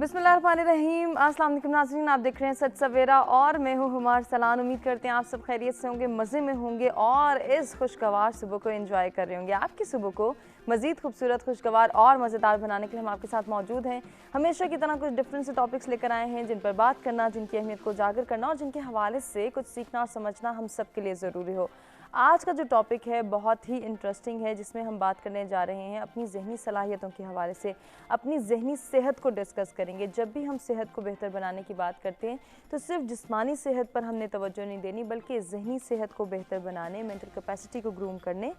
बिस्मिल्लाहिर्रहमानिर्रहीम। अस्सलाम वालेकुम नाज़रीन, आप देख रहे हैं सच सवेरा और मैं हूँ हुमार सलान। उम्मीद करते हैं आप सब खैरियत से होंगे, मज़े में होंगे और इस खुशगवार सुबह को एंजॉय कर रहे होंगे। आपकी सुबह को मज़ीद खूबसूरत, खुशगवार और मज़ेदार बनाने के लिए हम आपके साथ मौजूद हैं। हमेशा की तरह कुछ डिफरेंट से टॉपिक्स लेकर आए हैं जिन पर बात करना, जिनकी अहमियत को उजागर करना और जिनके हवाले से कुछ सीखना और समझना हम सब के लिए ज़रूरी हो। आज का जो टॉपिक है बहुत ही इंटरेस्टिंग है, जिसमें हम बात करने जा रहे हैं अपनी ज़हनी सलाहियतों के हवाले से, अपनी ज़हनी सेहत को डिस्कस करेंगे। जब भी हम सेहत को बेहतर बनाने की बात करते हैं तो सिर्फ जिस्मानी सेहत पर हमने तवज्जो नहीं देनी, बल्कि ज़हनी सेहत को बेहतर बनाने, मेंटल कैपेसिटी को ग्रूम करने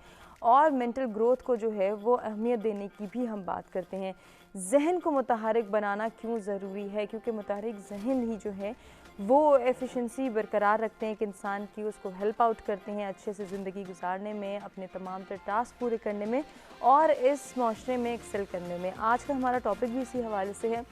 और मेंटल ग्रोथ को जो है वो अहमियत देने की भी हम बात करते हैं। जहन को मुतहरिक बनाना क्यों ज़रूरी है? क्योंकि मुतहरिक जहन ही जो है वो एफिशिएंसी बरकरार रखते हैं कि इंसान की, उसको हेल्प आउट करते हैं अच्छे से ज़िंदगी गुजारने में, अपने तमाम तर टास्क पूरे करने में और इस माशरे में एक्सेल करने में। आज का हमारा टॉपिक भी इसी हवाले से है,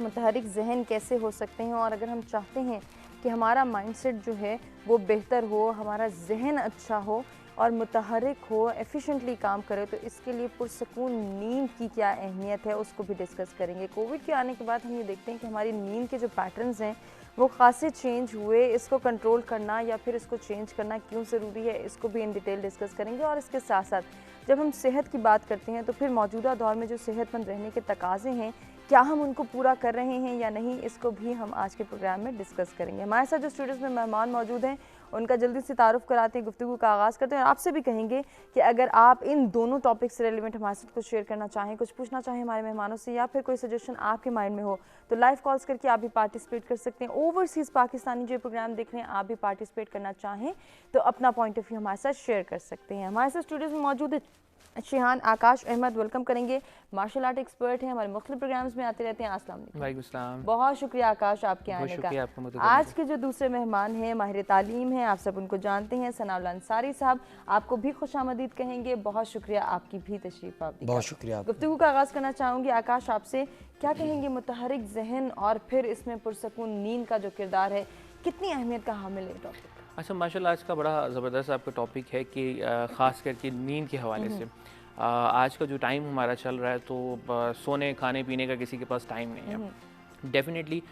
मुतहरिक जहन कैसे हो सकते हैं। और अगर हम चाहते हैं कि हमारा माइंडसेट जो है वो बेहतर हो, हमारा जहन अच्छा हो और मुतहरिक हो, एफिशिएंटली काम करे, तो इसके लिए पुरसकून नींद की क्या अहमियत है उसको भी डिस्कस करेंगे। कोविड के आने के बाद हम ये देखते हैं कि हमारी नींद के जो पैटर्न्स हैं वो खासे चेंज हुए। इसको कंट्रोल करना या फिर इसको चेंज करना क्यों ज़रूरी है, इसको भी इन डिटेल डिस्कस करेंगे। और इसके साथ साथ जब हम सेहत की बात करते हैं तो फिर मौजूदा दौर में जो सेहतमंद रहने के तकाज़े हैं, क्या हम उनको पूरा कर रहे हैं या नहीं, इसको भी हम आज के प्रोग्राम में डिस्कस करेंगे। हमारे साथ जो स्टूडियोज़ में मेहमान मौजूद हैं उनका जल्दी से तारुफ कराते हैं, गुफ्तगू का आगाज़ करते हैं। और आपसे भी कहेंगे कि अगर आप इन दोनों टॉपिक से रिलेवेंट हमारे साथ कुछ शेयर करना चाहें, कुछ पूछना चाहें हमारे मेहमानों से, या फिर कोई सजेशन आपके माइंड में हो, तो लाइव कॉल्स करके आप भी पार्टिसिपेट कर सकते हैं। ओवरसीज़ पाकिस्तानी जो प्रोग्राम देख रहे हैं, आप भी पार्टिसिपेट करना चाहें तो अपना पॉइंट ऑफ व्यू हमारे साथ शेयर कर सकते हैं। हमारे साथ स्टूडियोज़ में मौजूद है शिहान आकाश अहमद, वेलकम करेंगे। मार्शल आर्ट एक्सपर्ट हैं, हमारे मुख्तलिफ प्रोग्राम्स में आते रहते हैं। अस्सलाम वालेकुम। बहुत शुक्रिया आकाश आपके आने का। आज के जो दूसरे मेहमान हैं माहिर तालीम हैं, आप सब उनको जानते हैं, सनाउल्लाह अंसारी साहब, आपको भी खुशामदीद कहेंगे। बहुत शुक्रिया आपकी भी तशरीफ आवरी। बहुत शुक्रिया। गुफ्तगू का आगाज़ करना चाहूँगी आकाश आपसे, क्या कहेंगे मुतहरिक जहन और फिर इसमें पुरसकून नींद का जो किरदार है, कितनी अहमियत का हामिल है टॉपिक? अच्छा, माशाल्लाह आज का बड़ा ज़बरदस्त आपका टॉपिक है कि ख़ास करके नींद के हवाले से आज का जो टाइम हमारा चल रहा है तो सोने खाने पीने का किसी के पास टाइम नहीं है। डेफिनेटली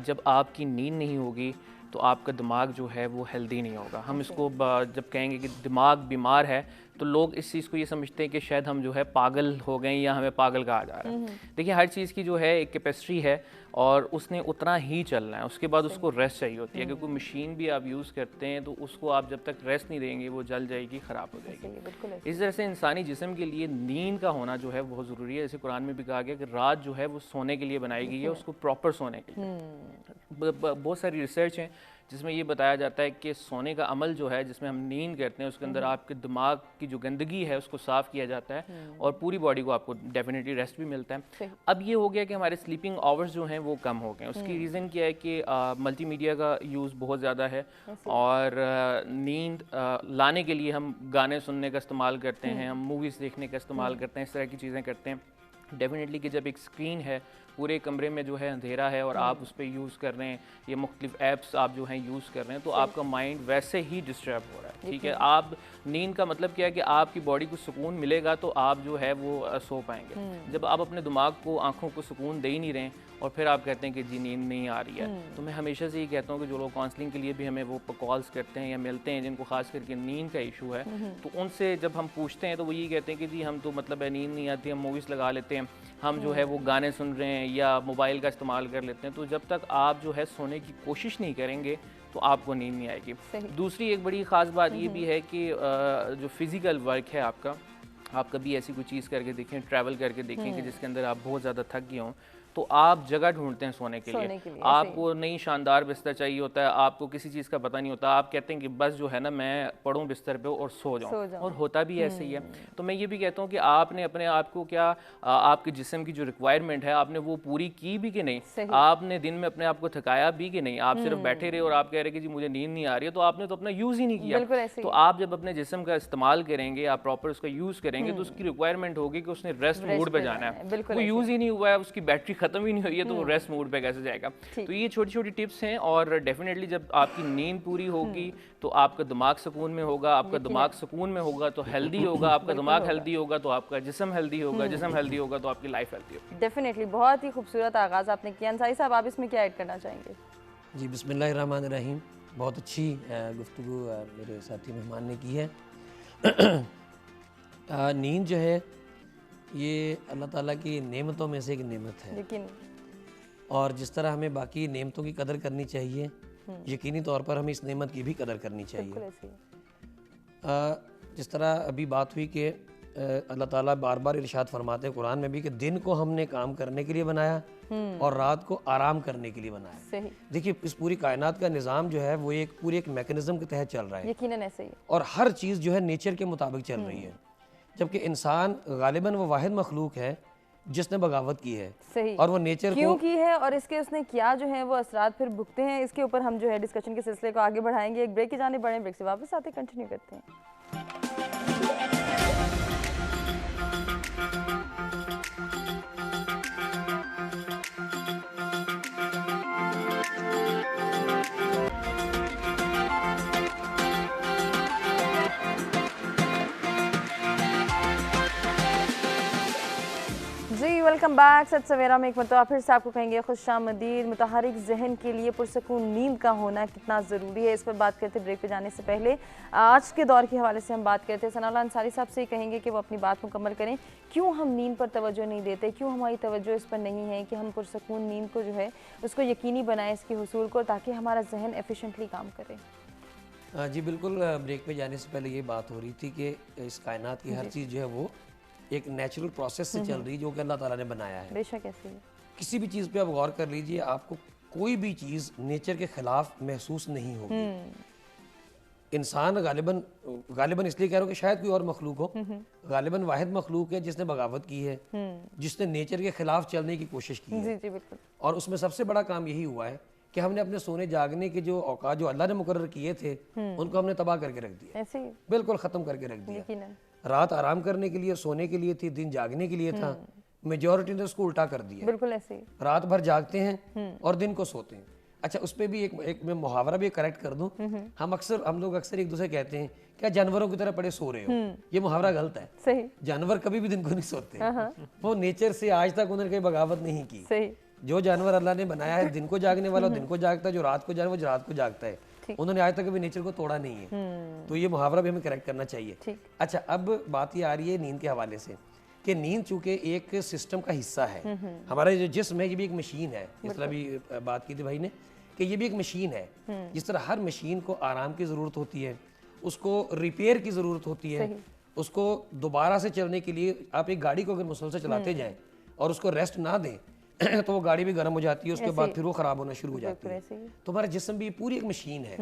जब आपकी नींद नहीं होगी तो आपका दिमाग जो है वो हेल्दी नहीं होगा। हम इसको जब कहेंगे कि दिमाग बीमार है तो लोग इस चीज़ को ये समझते हैं कि शायद हम जो है पागल हो गए या हमें पागल कहा जा रहा है। देखिए, हर चीज़ की जो है एक कैपेसिटी है और उसने उतना ही चलना है, उसके बाद उसको रेस्ट चाहिए होती है। क्योंकि मशीन भी आप यूज़ करते हैं तो उसको आप जब तक रेस्ट नहीं देंगे वो जल जाएगी, ख़राब हो जाएगी। इस तरह से इंसानी जिस्म के लिए नींद का होना जो है बहुत ज़रूरी है। जैसे कुरान में भी कहा गया कि रात जो है वो सोने के लिए बनाई गई है, उसको प्रॉपर सोने के लिए। बहुत सारी रिसर्च हैं जिसमें ये बताया जाता है कि सोने का अमल जो है, जिसमें हम नींद करते हैं, उसके अंदर आपके दिमाग की जो गंदगी है उसको साफ़ किया जाता है और पूरी बॉडी को आपको डेफिनेटली रेस्ट भी मिलता है। अब ये हो गया कि हमारे स्लीपिंग आवर्स जो हैं वो कम हो गए। उसकी रीज़न क्या है कि मल्टीमीडिया का यूज़ बहुत ज़्यादा है और नींद लाने के लिए हम गाने सुनने का इस्तेमाल करते हैं, हम मूवीज़ देखने का इस्तेमाल करते हैं, इस तरह की चीज़ें करते हैं। डेफिनेटली कि जब एक स्क्रीन है, पूरे कमरे में जो है अंधेरा है और आप उस पर यूज़ कर रहे हैं, ये मुख्तलिफ ऐप्स आप जो हैं यूज़ कर रहे हैं, तो आपका माइंड वैसे ही डिस्टर्ब हो रहा है। ठीक है, आप नींद का मतलब क्या है कि आपकी बॉडी को सुकून मिलेगा तो आप जो है वो सो पाएंगे। जब आप अपने दिमाग को, आँखों को सुकून दे ही नहीं रहे और फिर आप कहते हैं कि जी नींद नहीं आ रही है, तो मैं हमेशा से ये कहता हूँ कि जो लोग काउंसलिंग के लिए भी हमें वो कॉल्स करते हैं या मिलते हैं जिनको खास करके नींद का इशू है, तो उनसे जब हम पूछते हैं तो वो ये कहते हैं कि जी हम तो मतलब है नींद नहीं आती, हम मूवीज़ लगा लेते हैं, हम जो है वो गाने सुन रहे हैं या मोबाइल का इस्तेमाल कर लेते हैं। तो जब तक आप जो है सोने की कोशिश नहीं करेंगे तो आपको नींद नहीं आएगी। दूसरी एक बड़ी ख़ास बात ये भी है कि जो फिज़िकल वर्क है आपका, आप कभी ऐसी कोई चीज़ करके देखें, ट्रैवल करके देखें कि जिसके अंदर आप बहुत ज़्यादा थक गए हों, तो आप जगह ढूंढते हैं सोने के लिए। आपको नई शानदार बिस्तर चाहिए होता है, आपको किसी चीज़ का पता नहीं होता, आप कहते हैं कि बस जो है ना मैं पढ़ूं बिस्तर पे और सो जाऊं, और होता भी ऐसे ही है। तो मैं ये भी कहता हूँ कि आपने अपने आप को क्या, आपके जिस्म की जो रिक्वायरमेंट है आपने वो पूरी की भी कि नहीं, आपने दिन में अपने आप को थकाया भी कि नहीं। आप सिर्फ बैठे रहे और आप कह रहे कि जी मुझे नींद नहीं आ रही है, तो आपने तो अपना यूज़ ही नहीं किया। तो आप जब अपने जिस्म का इस्तेमाल करेंगे, आप प्रॉपर उसका यूज़ करेंगे, तो उसकी रिक्वायरमेंट होगी कि उसने रेस्ट मोड पे जाना है। वो यूज़ ही नहीं हुआ है, उसकी बैटरी ख़त्म ही नहीं हुई है तो रेस्ट मोड पे कैसे जाएगा। तो ये छोटी छोटी टिप्स हैं और डेफिनेटली जब आपकी नींद पूरी होगी तो आपका दिमाग सुकून में होगा, आपका दिमाग सुकून में होगा तो हेल्दी होगा, आपका दिमाग हेल्दी होगा तो आपका जिस्म हेल्दी होगा, जिस्म हेल्दी होगा तो आपकी लाइफ हेल्दी होगी। डेफिनेटली बहुत ही खूबसूरत आगाज़ आपने किया। अंसारी साहब, आप इसमें क्या ऐड करना चाहेंगे? जी, बिस्मिल्लाहिर्रहमानिर्रहीम। बहुत अच्छी गुफ्तगू मेरे साथी मेहमान ने की है। नींद जो है ये अल्लाह ताला की नेमतों में से एक नेमत है, लेकिन और जिस तरह हमें बाकी नेमतों की कदर करनी चाहिए, यकीनी तौर पर हमें इस नेमत की भी कदर करनी चाहिए। बिल्कुल ऐसे ही। जिस तरह अभी बात हुई कि अल्लाह ताला बार बार इरशाद फरमाते हैं कुरान में भी कि दिन को हमने काम करने के लिए बनाया और रात को आराम करने के लिए बनाया। सही। देखिए, इस पूरी कायनात का निज़ाम जो है वो एक पूरे एक मैकेनिज्म के तहत चल रहा है, यकीनन ऐसे ही। और हर चीज़ जो है नेचर के मुताबिक चल रही है, जबकि इंसान गालिबन वो वाहिद मखलूक है जिसने बगावत की है। सही। और वो नेचर क्यों को की है और इसके उसने क्या जो है वो असरात फिर भुगते हैं, इसके ऊपर हम जो है डिस्कशन के सिलसिले को आगे बढ़ाएंगे। एक ब्रेक की जाने बढ़े, ब्रेक से वापस आते कंटिन्यू करते हैं। जी वेलकम बैक। सत सवेरा में एक मरतबा फिर से आपको कहेंगे खुशामदीद। मुतहरिक जहन के लिए पुरसकून नींद का होना कितना ज़रूरी है, इस पर बात करते ब्रेक पे जाने से पहले आज के दौर के हवाले से हम बात करते हैं। सनाउल्लाह अंसारी साहब से ही कहेंगे कि वो अपनी बात मुकम्मल करें। क्यों हम नींद पर तवज्जो नहीं देते, क्यों हमारी तवज्जो इस पर नहीं है कि हम पुरसकून नींद को जो है उसको यकीनी बनाएं, इसके हुसूल को, ताकि हमारा जहन एफिशिएंटली काम करे। जी बिल्कुल, ब्रेक पे जाने से पहले ये बात हो रही थी कि इस कायनात की हर चीज़ जो है वो एक नेचुरल प्रोसेस से चल रही है जो कि अल्लाह ताला ने बनाया है। बेशक ऐसे ही। किसी भी चीज़ पे आप गौर कर लीजिए, आपको कोई भी चीज़ नेचर के खिलाफ महसूस नहीं होगी। इंसान गालिबन इसलिए कह रहा हूँ कि शायद कोई और मखलूक हो, गालिबन वाहिद मखलूक है जिसने बगावत की है, जिसने नेचर के खिलाफ चलने की कोशिश की है। जी जी बिल्कुल। और उसमें सबसे बड़ा काम यही हुआ है कि हमने अपने सोने जागने के जो औकात जो अल्लाह ने मुकर्रर किए थे उनको हमने तबाह करके रख दिया, ऐसे ही। बिल्कुल ख़त्म करके रख दिया। यकीनन। रात आराम करने के लिए, सोने के लिए थी, दिन जागने के लिए था। मेजॉरिटी ने उसको उल्टा कर दिया। बिल्कुल ऐसे ही। रात भर जागते हैं और दिन को सोते हैं। अच्छा, उस पर भी एक मैं मुहावरा भी करेक्ट कर दूं। हम लोग अक्सर एक दूसरे कहते हैं क्या जानवरों की तरह पड़े सो रहे हो, ये मुहावरा गलत है। सही। जानवर कभी भी दिन को नहीं सोते, वो नेचर से आज तक उन्होंने कहीं बगावत नहीं की। सही। जो जानवर अल्लाह ने बनाया है दिन को जागने वाला दिन को जागता है, जो रात को जाने वो रात को जागता है। उन्होंने आज तक कभी नेचर को तोड़ा नहीं है। तो ये मुहावरा भी हमें करेक्ट करना चाहिए। अच्छा, अब बात ये आ रही है नींद के हवाले से कि नींद चूंकि एक सिस्टम का हिस्सा है, हमारा जो जिस्म है ये भी एक मशीन है। जिस तरह भी बात की थी भाई ने कि ये भी एक मशीन है। जिस तरह हर मशीन को आराम की ज़रूरत होती है, उसको रिपेयर की ज़रूरत होती है, उसको दोबारा से चलने के लिए आप एक गाड़ी को अगर मुसलसल चलाते जाएं और उसको रेस्ट ना दें तो वो गाड़ी भी गर्म हो जाती है, उसके बाद फिर वो ख़राब होना शुरू हो जाती है। तो हमारा जिस्म भी पूरी एक मशीन है,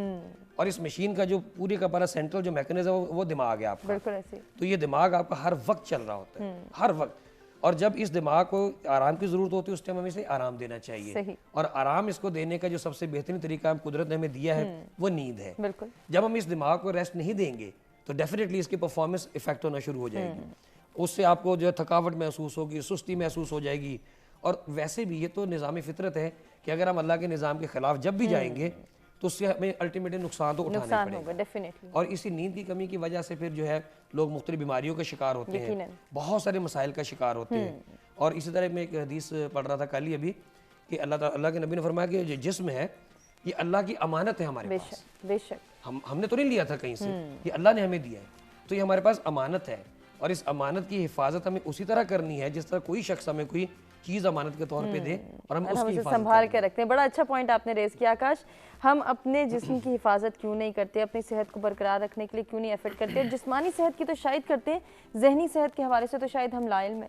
और इस मशीन का जो पूरी का पूरा सेंट्रल जो मैकेनिज्म है वो दिमाग है आपका। बिल्कुल ऐसे। तो ये दिमाग आपका हर वक्त चल रहा होता है, हर वक्त। और जब इस दिमाग को आराम की ज़रूरत होती है उस टाइम हमें इसे आराम देना चाहिए। और आराम इसको देने का जो सबसे बेहतरीन तरीका कुदरत ने हमें दिया है वो नींद है। बिल्कुल। जब हम इस दिमाग को रेस्ट नहीं देंगे तो डेफिनेटली इसकी परफॉर्मेंस इफेक्ट होना शुरू हो जाएगी। उससे आपको जो है थकावट महसूस होगी, सुस्ती महसूस हो जाएगी। और वैसे भी ये तो निज़ाम फितरत है कि अगर हम अल्लाह के निज़ाम के खिलाफ जब भी जाएंगे तो उससे हमें अल्टीमेटली नुकसान तो उठाना पड़ेगा। और इसी नींद की कमी की वजह से फिर जो है लोग मुख्तलिफ बीमारियों के शिकार होते हैं, बहुत सारे मसाइल का शिकार होते हैं। और इसी तरह मैं एक हदीस पढ़ रहा था कल ही अभी कि अल्लाह के नबी ने फरमाया कि जो जिस्म है ये अल्लाह की अमानत है हमारे पास। बेशक। हमने तो नहीं लिया था कहीं से, ये अल्लाह ने हमें दिया है, तो ये हमारे पास अमानत है। और इस अमानत की हिफाजत हमें उसी तरह करनी है जिस तरह कोई शख्स हमें कोई चीज़ अमानत के तौर पे दे और हम उसकी संभाल के रखते हैं। बड़ा अच्छा पॉइंट आपने रेज किया आकाश। हम अपने जिस्म की हिफाजत क्यों नहीं करते, अपनी सेहत को बरकरार रखने के लिए क्यों नहीं एफर्ट करते? जिस्मानी सेहत की तो शायद करते हैं, जहनी सेहत के हवाले से तो शायद हम लाइल में।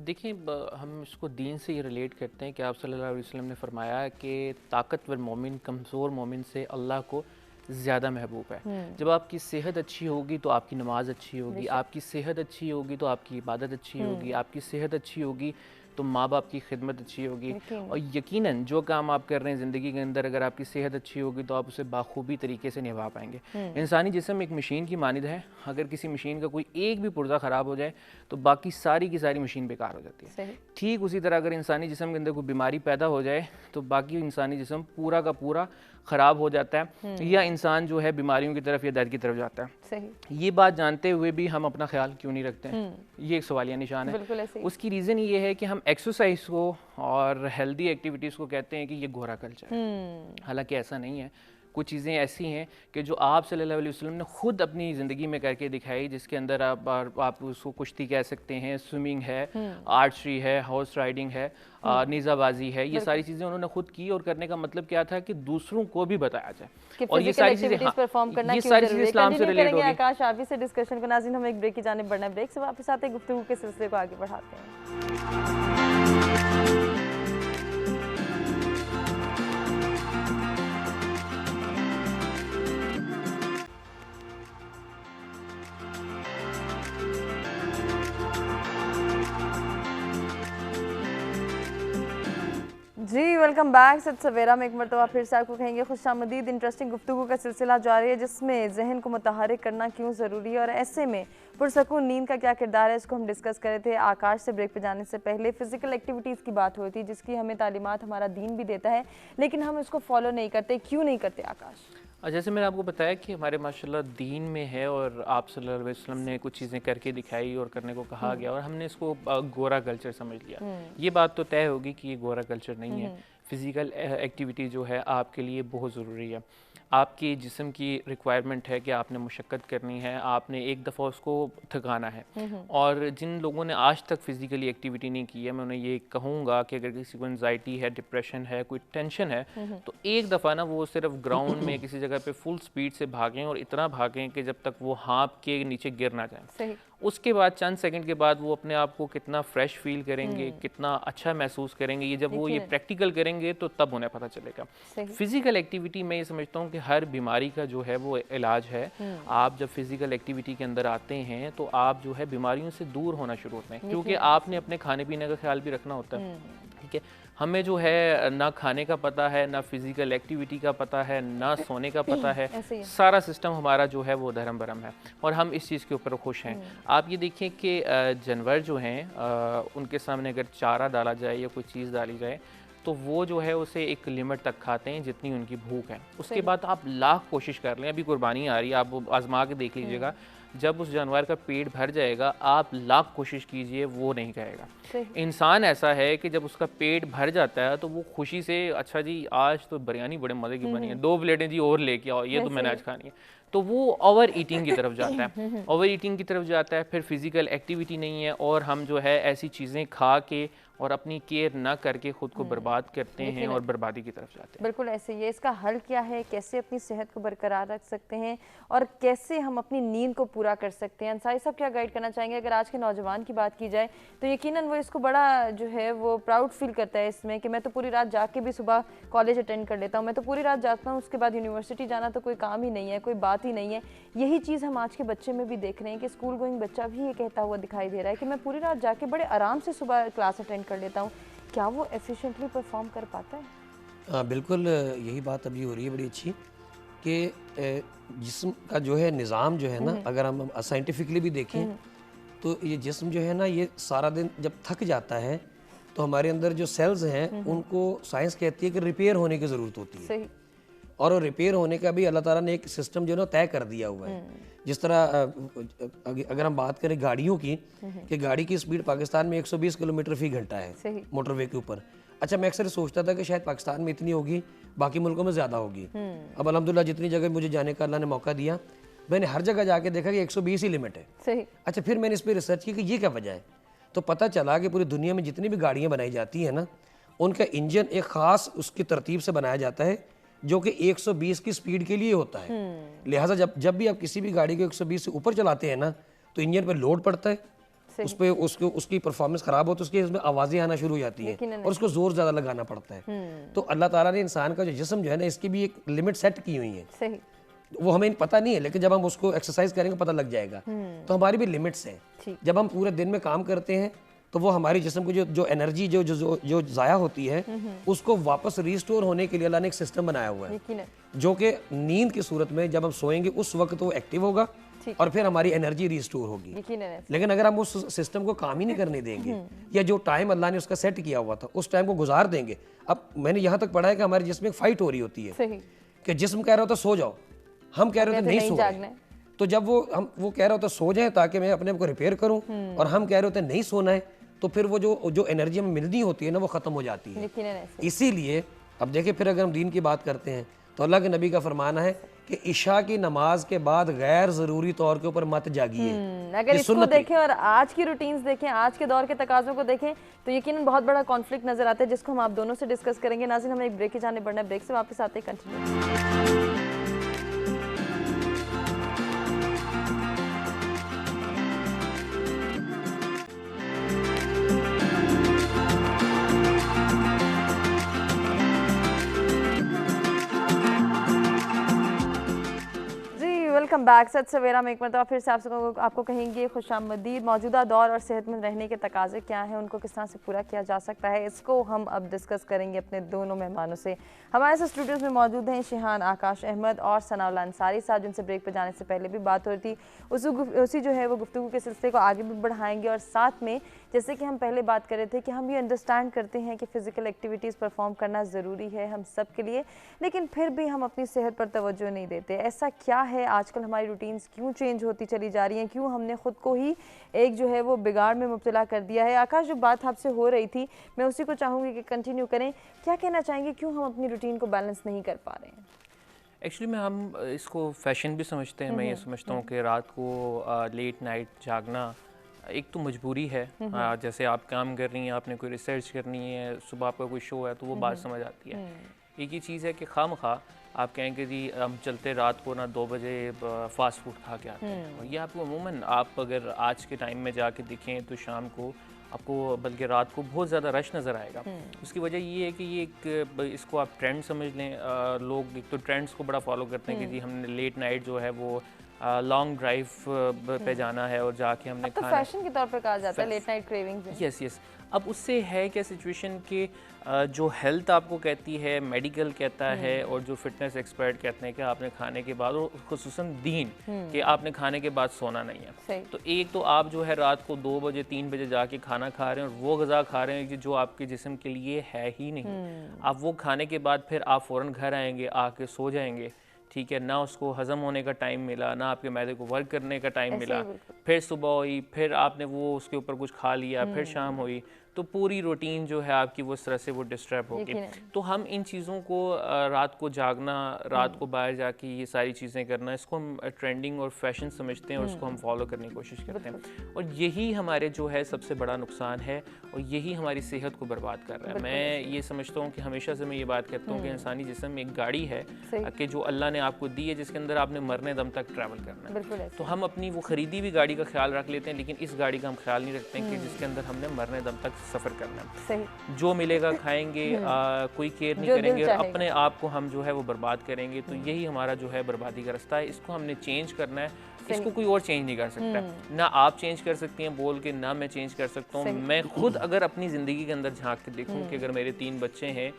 देखिए, हम इसको दीन से ये रिलेट करते हैं कि आप सल्लल्लाहु अलैहि वसल्लम ने फरमाया कि ताकतवर मोमिन कमज़ोर मोमिन से अल्लाह को ज़्यादा महबूब है। जब आपकी सेहत अच्छी होगी तो आपकी नमाज अच्छी होगी, आपकी सेहत अच्छी होगी तो आपकी इबादत अच्छी होगी, आपकी सेहत अच्छी होगी तो माँ बाप की खिदमत अच्छी होगी, और यकीनन जो काम आप कर रहे हैं ज़िंदगी के अंदर, अगर आपकी सेहत अच्छी होगी तो आप उसे बाखूबी तरीके से निभा पाएंगे। इंसानी जिस्म एक मशीन की मानिंद है, अगर किसी मशीन का कोई एक भी पुर्जा ख़राब हो जाए तो बाकी सारी की सारी मशीन बेकार हो जाती है। ठीक उसी तरह अगर इंसानी जिस्म के अंदर कोई बीमारी पैदा हो जाए तो बाकी इंसानी जिस्म पूरा का पूरा ख़राब हो जाता है, या इंसान जो है बीमारियों की तरफ या दर्द की तरफ जाता है। सही। ये बात जानते हुए भी हम अपना ख्याल क्यों नहीं रखते हैं, ये एक सवालिया निशान है। उसकी रीज़न ये है कि हम एक्सरसाइज को और हेल्दी एक्टिविटीज़ को कहते हैं कि ये गोरा कल्चर है, हालांकि ऐसा नहीं है। कुछ चीज़ें ऐसी हैं कि जो आप सल्लल्लाहु अलैहि वसल्लम ने ख़ुद अपनी ज़िंदगी में करके दिखाई, जिसके अंदर आप उसको कुश्ती कह सकते हैं, स्विमिंग है, आर्चरी है, हॉर्स राइडिंग है, नेज़ाबाजी है, ये सारी चीज़ें उन्होंने खुद की, और करने का मतलब क्या था कि दूसरों को भी बताया जाए। और ये सारी चीज़ें ये सारी चीज़ें इस्लाम से रिलेटेड होगी। आकाश आप ही से डिस्कशन को नाज़रीन, हम एक ब्रेक की जानिब बढ़ना है, ब्रेक से वापस आते गुफ्तगू के सिलसिले को आगे बढ़ाते हैं। जी वेलकम बैक। सच सवेरा में एक मरतबा फिर से आपको कहेंगे खुशामदीद। इंटरेस्टिंग गुफ्तगू का सिलसिला जारी है जिसमें जहन को मुतहरिक करना क्यों ज़रूरी है और ऐसे में पुरसकून नींद का क्या किरदार है, इसको हम डिस्कस कर रहे थे। आकाश से ब्रेक पे जाने से पहले फ़िज़िकल एक्टिविटीज़ की बात हुई थी जिसकी हमें तालीमात हमारा दीन भी देता है, लेकिन हम इसको फॉलो नहीं करते। क्यों नहीं करते आकाश? जैसे मैंने आपको बताया कि हमारे माशाल्लाह दीन में है, और आप सल्लल्लाहु अलैहि वसल्लम ने कुछ चीज़ें करके दिखाई और करने को कहा गया, और हमने इसको गोरा कल्चर समझ लिया। ये बात तो तय होगी कि ये गोरा कल्चर नहीं है। फ़िज़िकल एक्टिविटी जो है आपके लिए बहुत ज़रूरी है। आपके जिस्म की रिक्वायरमेंट है कि आपने मुशक्क़त करनी है, आपने एक दफ़ा उसको थकाना है। और जिन लोगों ने आज तक फ़िज़िकली एक्टिविटी नहीं की है, मैं उन्हें ये कहूँगा कि अगर किसी को एंजाइटी है, डिप्रेशन है, कोई टेंशन है, तो एक दफ़ा ना वो सिर्फ ग्राउंड में किसी जगह पे फुल स्पीड से भागें, और इतना भागें कि जब तक वो हाँप के नीचे गिर ना जाएं। उसके बाद चंद सेकंड के बाद वो अपने आप को कितना फ्रेश फील करेंगे, कितना अच्छा महसूस करेंगे, ये जब वो ये प्रैक्टिकल करेंगे तो तब उन्हें पता चलेगा। फिजिकल एक्टिविटी मैं ये समझता हूँ कि हर बीमारी का जो है वो इलाज है। आप जब फिजिकल एक्टिविटी के अंदर आते हैं तो आप जो है बीमारियों से दूर होना शुरू होते हैं, क्योंकि आपने अपने खाने पीने का ख्याल भी रखना होता है। ठीक है, हमें जो है ना खाने का पता है, ना फिजिकल एक्टिविटी का पता है, ना सोने का पता है। सारा सिस्टम हमारा जो है वो धर्म भरम है, और हम इस चीज़ के ऊपर खुश हैं। आप ये देखिए कि जानवर जो हैं उनके सामने अगर चारा डाला जाए या कोई चीज़ डाली जाए तो वो जो है उसे एक लिमिट तक खाते हैं जितनी उनकी भूख है। उसके बाद आप लाख कोशिश कर लें, अभी कुर्बानी आ रही है, आप आजमा के देख लीजिएगा, जब उस जानवर का पेट भर जाएगा आप लाख कोशिश कीजिए वो नहीं खाएगा। इंसान ऐसा है कि जब उसका पेट भर जाता है तो वो खुशी से, अच्छा जी आज तो बिरयानी बड़े मज़े की बनी है, 2 प्लेटें जी और लेके आओ, ये तो मैंने आज खानी है, तो वो ओवर ईटिंग की तरफ जाता है। ओवर ईटिंग की तरफ जाता है, फिर फिजिकल एक्टिविटी नहीं है, और हम जो है ऐसी चीज़ें खा के और अपनी केयर ना करके खुद को बर्बाद करते हैं और बर्बादी की तरफ जाते हैं। बिल्कुल ऐसे ही है। इसका हल क्या है, कैसे अपनी सेहत को बरकरार रख सकते हैं और कैसे हम अपनी नींद को पूरा कर सकते हैं? अंसारी साहब क्या गाइड करना चाहेंगे? अगर आज के नौजवान की बात की जाए तो यकीनन वो इसको बड़ा जो है वो प्राउड फील करता है इसमें कि मैं तो पूरी रात जाग के भी सुबह कॉलेज अटेंड कर लेता हूँ, मैं तो पूरी रात जागता हूँ, उसके बाद यूनिवर्सिटी जाना तो कोई काम ही नहीं है, कोई बात ही नहीं है। यही चीज़ हम आज के बच्चे में भी देख रहे हैं कि स्कूल गोइंग बच्चा भी ये कहता हुआ दिखाई दे रहा है कि मैं पूरी रात जाके बड़े आराम से सुबह क्लास अटेंड कर लेता हूँ। क्या वो एफिशिएंटली परफॉर्म कर पाता है? बिल्कुल यही बात अभी हो रही है बड़ी अच्छी कि जिस्म का जो है निज़ाम जो है ना, अगर हम साइंटिफिकली भी देखें तो ये जिस्म जो है ना, ये सारा दिन जब थक जाता है तो हमारे अंदर जो सेल्स हैं उनको साइंस कहती है कि रिपेयर होने की ज़रूरत होती है। सही। और वो रिपेयर होने का भी अल्लाह ताला ने एक सिस्टम जो है ना तय कर दिया हुआ है। जिस तरह अगर हम बात करें गाड़ियों की, कि गाड़ी की स्पीड पाकिस्तान में 120 किलोमीटर फी घंटा है मोटरवे के ऊपर। अच्छा, मैं अक्सर सोचता था कि शायद पाकिस्तान में इतनी होगी, बाकी मुल्कों में ज़्यादा होगी। अब अल्हम्दुलिल्लाह जितनी जगह मुझे जाने का अल्लाह ने मौका दिया, मैंने हर जगह जाके देखा कि 120 ही लिमिट है। सही। अच्छा, फिर मैंने इस पर रिसर्च की कि ये क्या वजह है, तो पता चला कि पूरी दुनिया में जितनी भी गाड़ियाँ बनाई जाती हैं ना, उनका इंजन एक ख़ास उसकी तरतीब से बनाया जाता है जो कि 120 की स्पीड के लिए होता है। लिहाजा जब भी आप किसी भी गाड़ी को 120 से ऊपर चलाते हैं ना, तो इंजन पर लोड पड़ता है, उस पे उसकी परफॉर्मेंस खराब हो तो उसकी इसमें आवाज़ें आना शुरू हो जाती हैं और उसको जोर ज़्यादा लगाना पड़ता है। तो अल्लाह ताला ने इंसान का जो जिस्म जो है ना, इसकी भी एक लिमिट सेट की हुई है। सही। वो हमें पता नहीं है, लेकिन जब हम उसको एक्सरसाइज करेंगे पता लग जाएगा। तो हमारी भी लिमिट्स हैं। जब हम पूरे दिन में काम करते हैं तो वो हमारे जिस्म को जो एनर्जी जो ज़ाया होती है उसको वापस रिस्टोर होने के लिए अल्लाह ने एक सिस्टम बनाया हुआ है, जो कि नींद की सूरत में जब हम सोएंगे उस वक्त वो एक्टिव होगा और फिर हमारी एनर्जी रिस्टोर होगी। लेकिन अगर हम उस सिस्टम को काम ही नहीं करने देंगे या जो टाइम अल्लाह ने उसका सेट किया हुआ था उस टाइम को गुजार देंगे, अब मैंने यहाँ तक पढ़ा है कि हमारे जिस्म में फाइट हो रही होती है कि जिस्म कह रहा होता सो जाओ, हम कह रहे होते नहीं सो रहे। तो जब वो कह रहा होता सो जाए ताकि मैं अपने आप को रिपेयर करूं और हम कह रहे होते नहीं सोना है, तो फिर वो जो एनर्जी हमें मिलनी होती है ना वो खत्म हो जाती है। इसीलिए अब देखिए फिर अगर हम दीन की बात करते हैं तो अल्लाह के नबी का फरमाना है कि इशा की नमाज के बाद गैर जरूरी तौर के ऊपर मत जागिए। अगर इसको देखें और आज की रूटीन्स देखें, आज के दौर के तकाज़ों को देखें तो यकीनन बहुत बड़ा कॉन्फ्लिक्ट नजर आता है, जिसको हम आप दोनों से डिस्कस करेंगे। नाज़रीन, हमें एक ब्रेक की जाने बढ़ना है, ब्रेक से वापस आते हैं continue. Welcome back. Sach Savera में एक मरतबा फिर से आपको कहेंगे खुशामदीद। मौजूदा दौर और सेहतमंद रहने के तकाजे क्या हैं, उनको किस तरह से पूरा किया जा सकता है, इसको हम अब डिस्कस करेंगे अपने दोनों मेहमानों से। हमारे साथ स्टूडियोज़ में मौजूद हैं शिहान आकाश अहमद और सनाउल्लाह अंसारी साहब, जिनसे ब्रेक पर जाने से पहले भी बात हो रही थी। उसी जो है वो गुफ्तगू के सिलसिले को आगे भी बढ़ाएंगे और साथ में जैसे कि हम पहले बात कर रहे थे कि हम ये अंडरस्टैंड करते हैं कि फ़िज़िकल एक्टिविटीज़ परफॉर्म करना ज़रूरी है हम सब के लिए, लेकिन फिर भी हम अपनी सेहत पर तवज्जो नहीं देते। ऐसा क्या है, आजकल हमारी रूटीन्स क्यों चेंज होती चली जा रही हैं, क्यों हमने ख़ुद को ही एक जो है वो बिगाड़ में मुब्तला कर दिया है? आकाश, जो बात आपसे हो रही थी मैं उसी को चाहूँगी कि कंटिन्यू करें। क्या कहना चाहेंगे, क्यों हम अपनी रूटीन को बैलेंस नहीं कर पा रहे हैं? एक्चुअली में हम इसको फ़ैशन भी समझते हैं। मैं ये समझता हूँ कि रात को लेट नाइट जागना एक तो मजबूरी है। जैसे आप काम कर रही हैं, आपने कोई रिसर्च करनी है, सुबह आपका कोई शो है, तो वो बात समझ आती है। एक ही चीज़ है कि खामखा आप कहेंगे जी हम चलते रात को ना 2 बजे फ़ास्ट फूड खा के आते हैं, और ये आपको अमूमन आप अगर आज के टाइम में जाके दिखें तो शाम को आपको बल्कि रात को बहुत ज़्यादा रश नज़र आएगा। उसकी वजह ये है कि ये एक इसको आप ट्रेंड समझ लें। लोग एक तो ट्रेंड्स को बड़ा फॉलो करते हैं कि जी हमने लेट नाइट जो है वो लॉन्ग ड्राइव पे जाना है और जाके हमने तो फैशन के तौर पे कहा जाता है लेट नाइट क्रेविंग्स। यस। अब उससे है क्या सिचुएशन के जो हेल्थ आपको कहती है, मेडिकल कहता है और जो फिटनेस एक्सपर्ट कहते हैं कि आपने खाने के बाद, और खुसूसन दीन कि आपने खाने के बाद सोना नहीं है। तो एक तो आप जो है रात को 2 बजे 3 बजे जाके खाना खा रहे हैं और वो ग़िज़ा खा रहे हैं जो आपके जिस्म के लिए है ही नहीं। आप वो खाने के बाद फिर आप फ़ौरन घर आएंगे, आके सो जाएंगे, ठीक है, ना उसको हज़म होने का टाइम मिला, ना आपके मैदे को वर्क करने का टाइम मिला, फिर सुबह हुई, फिर आपने वो उसके ऊपर कुछ खा लिया, फिर शाम हुई, तो पूरी रूटीन जो है आपकी वो इस तरह से वो डिस्टर्ब होगी। तो हम इन चीज़ों को रात को जागना, रात को बाहर जाके ये सारी चीज़ें करना, इसको हम ट्रेंडिंग और फैशन समझते हैं और उसको हम फॉलो करने की कोशिश करते हैं, और यही हमारे जो है सबसे बड़ा नुकसान है और यही हमारी सेहत को बर्बाद कर रहा है। मैं ये समझता हूँ कि हमेशा से मैं ये बात कहता हूँ कि इंसानी जिस्म एक गाड़ी है कि जो अल्लाह ने आपको दी है, जिसके अंदर आपने मरने दम तक ट्रैवल करना है। तो हम अपनी वो खरीदी हुई गाड़ी का ख्याल रख लेते हैं, लेकिन इस गाड़ी का हम ख्याल नहीं रखते हैं कि जिसके अंदर हमने मरने दम तक सफ़र करना है। जो मिलेगा खाएंगे, कोई केयर नहीं करेंगे और अपने आप को हम जो है वो बर्बाद करेंगे। तो यही हमारा जो है बर्बादी का रास्ता है, इसको हमने चेंज करना है। इसको कोई और चेंज नहीं कर सकता, ना आप चेंज कर सकती हैं बोल के, ना मैं चेंज कर सकता हूँ। मैं खुद अगर अपनी ज़िंदगी के अंदर झांक के देखूँ कि अगर मेरे 3 बच्चे हैं,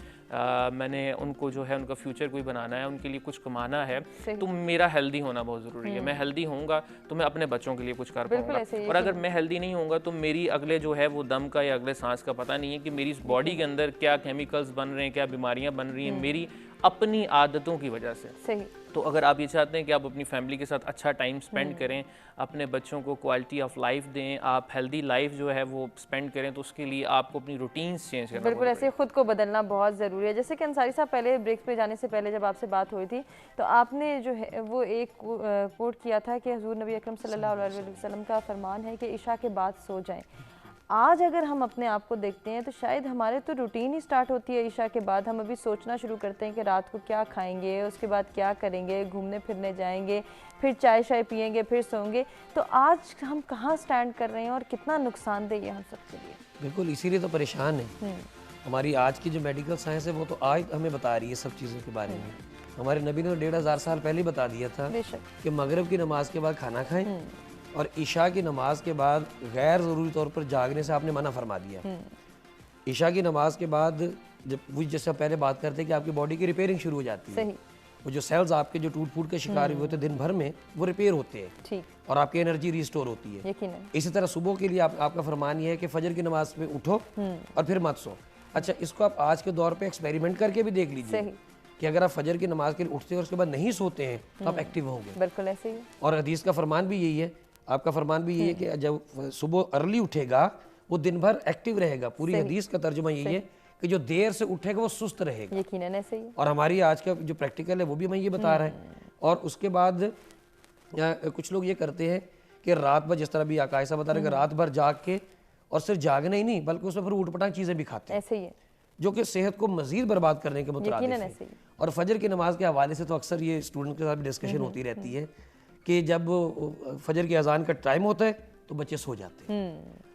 मैंने उनको जो है उनका फ्यूचर कोई बनाना है, उनके लिए कुछ कमाना है, तो मेरा हेल्दी होना बहुत ज़रूरी है। मैं हेल्दी होऊंगा तो मैं अपने बच्चों के लिए कुछ कर पाऊंगा, और अगर मैं हेल्दी नहीं होऊंगा तो मेरी अगले जो है वो दम का या अगले सांस का पता नहीं है कि मेरी बॉडी के अंदर क्या केमिकल्स बन रहे हैं, क्या बीमारियां बन रही हैं मेरी अपनी आदतों की वजह से। तो अगर आप ये चाहते हैं कि आप अपनी फैमिली के साथ अच्छा टाइम स्पेंड करें, अपने बच्चों को क्वालिटी ऑफ लाइफ दें, आप हेल्दी लाइफ जो है वो स्पेंड करें, तो उसके लिए आपको अपनी रूटीन्स चेंज करना बिल्कुल ऐसे खुद को बदलना बहुत ज़रूरी है। जैसे कि अंसारी साहब पहले ब्रेक पे जाने से पहले जब आपसे बात हुई थी तो आपने जो है वो एक कोट किया था कि हुज़ूर नबी अकरम सल्लल्लाहु अलैहि वसल्लम का फरमान है कि इशा के बाद सो जाएं। आज अगर हम अपने आप को देखते हैं तो शायद हमारे तो रूटीन ही स्टार्ट होती है ईशा के बाद। हम अभी सोचना शुरू करते हैं कि रात को क्या खाएंगे, उसके बाद क्या करेंगे, घूमने फिरने जाएंगे, फिर चाय शाय पिएंगे, फिर सोएंगे। तो आज हम कहाँ स्टैंड कर रहे हैं और कितना नुकसानदेह है हम सबके लिए? बिल्कुल इसीलिए तो परेशान है। हमारी आज की जो मेडिकल साइंस है वो तो आज हमें बता रही है सब चीज़ों के बारे में। हमारे नबी ने 1500 साल पहले बता दिया था कि मगरिब की नमाज के बाद खाना खाएं और ईशा की नमाज के बाद गैर ज़रूरी तौर पर जागने से आपने मना फरमा दिया। ईशा की नमाज के बाद जब वो जैसे पहले बात करते हैं कि आपकी बॉडी की रिपेयरिंग शुरू हो जाती है, वो जो सेल्स आपके जो टूट फूट के शिकार हुए थे दिन भर में वो रिपेयर होते हैं, ठीक, और आपकी एनर्जी रिस्टोर होती है। इसी तरह सुबह के लिए आपका फरमान ये है कि फजर की नमाज में उठो और फिर मत सो। अच्छा, इसको आप आज के दौर पे एक्सपेरिमेंट करके भी देख लीजिए कि अगर आप फजर की नमाज के लिए उठते हैं और उसके बाद नहीं सोते हैं तो आप एक्टिव होंगे। बिल्कुल ऐसे ही। और हदीस का फरमान भी यही है, आपका फरमान भी यही है कि जब सुबह अर्ली उठेगा वो दिन भर एक्टिव रहेगा। पूरी हदीस का तर्जुमा यही है कि जो देर से उठेगा वो सुस्त रहेगा। यकीनन ऐसे ही। और हमारी आज का जो प्रैक्टिकल है वो भी हमें ये बता रहा है। और उसके बाद कुछ लोग ये करते हैं कि रात भर, जिस तरह भी आकाश साहब बता रहे हैं, कि रात भर जाग के और सिर्फ जागना ही नहीं बल्कि उसमें फिर ऊटपटांग चीज़ें भी खाते हैं, ऐसे ही है, जो कि सेहत को मजीद बर्बाद करने के मुतरादिफ है। और फजर की नमाज के हवाले से तो अक्सर ये स्टूडेंट के साथ डिस्कशन होती रहती है कि जब फजर की अजान का टाइम होता है तो बच्चे सो जाते हैं।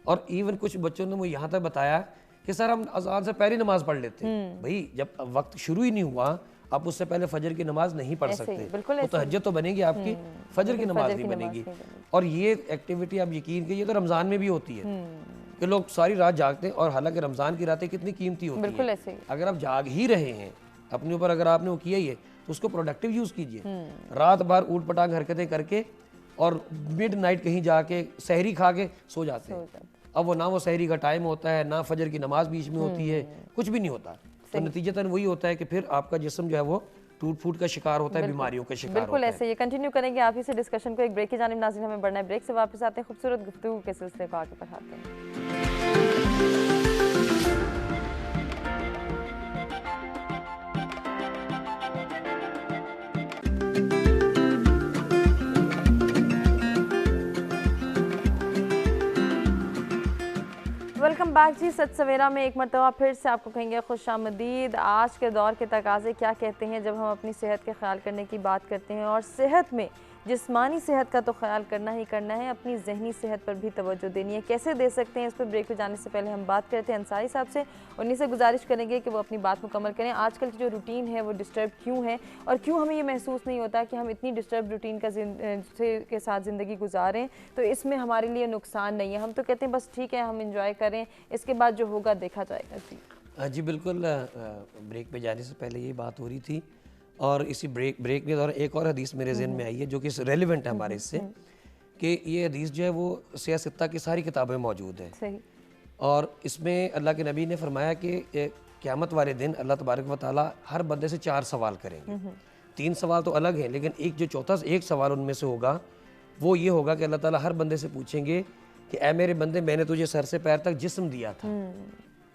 और इवन कुछ बच्चों ने मुझे यहाँ तक बताया कि सर हम अजान से पहले नमाज पढ़ लेते हैं। भाई जब वक्त शुरू ही नहीं हुआ आप उससे पहले फजर की नमाज नहीं पढ़ सकते, तो तहज्जुद तो बनेगी आपकी, फजर की नमाज नहीं बनेगी। और ये एक्टिविटी आप यकीन कीजिए तो रमज़ान में भी होती है कि लोग सारी रात जागते हैं, और हालांकि रमज़ान की रातें कितनी कीमती होती है। अगर आप जाग ही रहे हैं अपने ऊपर, अगर आपने वो किया ही है तो उसको प्रोडक्टिव यूज़ कीजिए। रात भर ऊट पटांग हरकतें करके और मिड नाइट कहीं जाके सहरी खा के सो जाते हैं। अब वो ना वो सहरी का टाइम होता है, ना फजर की नमाज बीच में होती है, कुछ भी नहीं होता। तो नतीजतन वही होता है कि फिर आपका जिस्म जो है वो टूट फूट का शिकार होता है, बीमारियों का शिकार बिल्कुल ऐसे। ये कंटिन्यू करेंगे आप ही से डिस्कशन को। एक ब्रेक की जानिब नाज़रीन हमें बढ़ना है, ब्रेक से वापस आते हैं, खूबसूरत गुफ्तगू के सिलसिले को आगे बढ़ाते हैं। वेलकम बैक जी। सच सवेरा में एक मरतबा फिर से आपको कहेंगे खुशामदीद। आज के दौर के तकाज़े क्या कहते हैं जब हम अपनी सेहत के ख्याल करने की बात करते हैं, और सेहत में जिस्मानी सेहत का तो ख्याल करना ही करना है, अपनी जहनी सेहत पर भी तवज्जो देनी है। कैसे दे सकते हैं, इस पर ब्रेक पे जाने से पहले हम बात करते हैं अंसारी साहब से। उन्हीं से गुजारिश करेंगे कि वो अपनी बात मुकम्मल करें। आजकल की जो रूटीन है वो डिस्टर्ब क्यों है, और क्यों हमें ये महसूस नहीं होता कि हम इतनी डिस्टर्ब रूटीन के साथ ज़िंदगी गुजारें तो इसमें हमारे लिए नुकसान नहीं है। हम तो कहते हैं बस ठीक है हम इंजॉय करें, इसके बाद जो होगा देखा जाएगा। जी जी बिल्कुल। ब्रेक पे जाने से पहले ये बात हो रही थी, और इसी ब्रेक के दौरान एक और हदीस मेरे ज़हन में आई है जो कि रेलिवेंट है हमारे इससे, कि ये हदीस जो है वो सियासत्ता की सारी किताबें मौजूद है। सही। और इसमें अल्लाह के नबी ने फरमाया कि क़यामत वाले दिन अल्लाह तबारक व तआला हर बंदे से 4 सवाल करेंगे। 3 सवाल तो अलग हैं, लेकिन एक जो चौथा एक सवाल उनमें से होगा वो ये होगा कि अल्लाह ताला हर बंदे से पूछेंगे कि ऐ मेरे बंदे, मैंने तुझे सर से पैर तक जिस्म दिया था,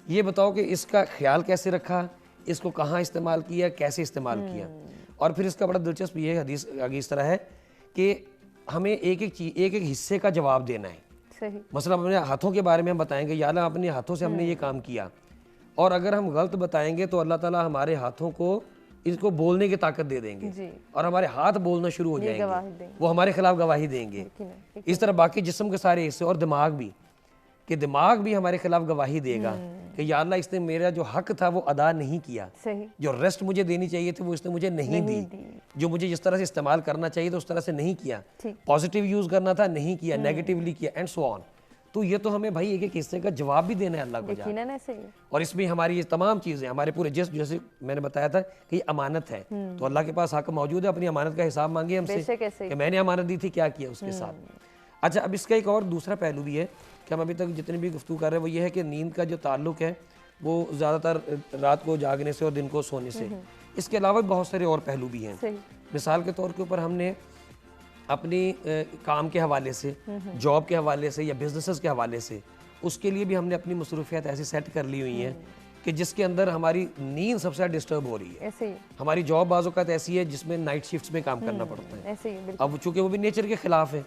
ये बताओ कि इसका ख्याल कैसे रखा, इसको कहाँ इस्तेमाल किया, कैसे इस्तेमाल किया। और फिर इसका बड़ा दिलचस्प ये हदीस आगे इस तरह है कि हमें एक एक हिस्से का जवाब देना है। सही। मसला अपने हाथों के बारे में हम बताएंगे, या अल्लाह अपने हाथों से हमने ये काम किया, और अगर हम गलत बताएंगे तो अल्लाह ताला हमारे हाथों को इसको बोलने की ताकत दे देंगे और हमारे हाथ बोलना शुरू हो जाएंगे, वो हमारे खिलाफ गवाही देंगे। इस तरह बाकी जिस्म के सारे हिस्से और दिमाग भी, कि दिमाग भी हमारे खिलाफ गवाही देगा कि या अल्लाह इसने मेरा जो हक था वो अदा नहीं किया, जो रेस्ट मुझे देनी चाहिए थी वो इसने मुझे नहीं दी, जो मुझे जिस तरह से इस्तेमाल करना चाहिए था उस तरह से नहीं किया, पॉजिटिव यूज करना था नहीं किया, नेगेटिवली किया, एंड सो ऑन। तो ये तो हमें भाई एक एक हिस्से का जवाब भी देना है अल्लाह को। और इसमें हमारी ये तमाम चीजें, हमारे पूरे जैसे मैंने बताया था कि ये अमानत है, तो अल्लाह के पास हक मौजूद है, अपनी अमानत का हिसाब मांगे हमसे कि मैंने अमानत दी थी, क्या किया उसके साथ। अच्छा, अब इसका एक और दूसरा पहलू भी है कि हम अभी तक जितने भी गुफ्तगू कर रहे हैं वो ये है कि नींद का जो ताल्लुक है वो ज़्यादातर रात को जागने से और दिन को सोने से, इसके अलावा बहुत सारे और पहलू भी हैं। मिसाल के तौर के ऊपर हमने अपनी काम के हवाले से, जॉब के हवाले से या बिजनेसेस के हवाले से, उसके लिए भी हमने अपनी मसरूफियात ऐसी सेट कर ली हुई हैं कि जिसके अंदर हमारी नींद सबसे ज़्यादा डिस्टर्ब हो रही है। ऐसे ही हमारी जॉब बाज़ औक़ात ऐसी है जिसमें नाइट शिफ्ट्स में काम करना पड़ता है। ऐसे ही अब चूंकि वो भी नेचर के खिलाफ है।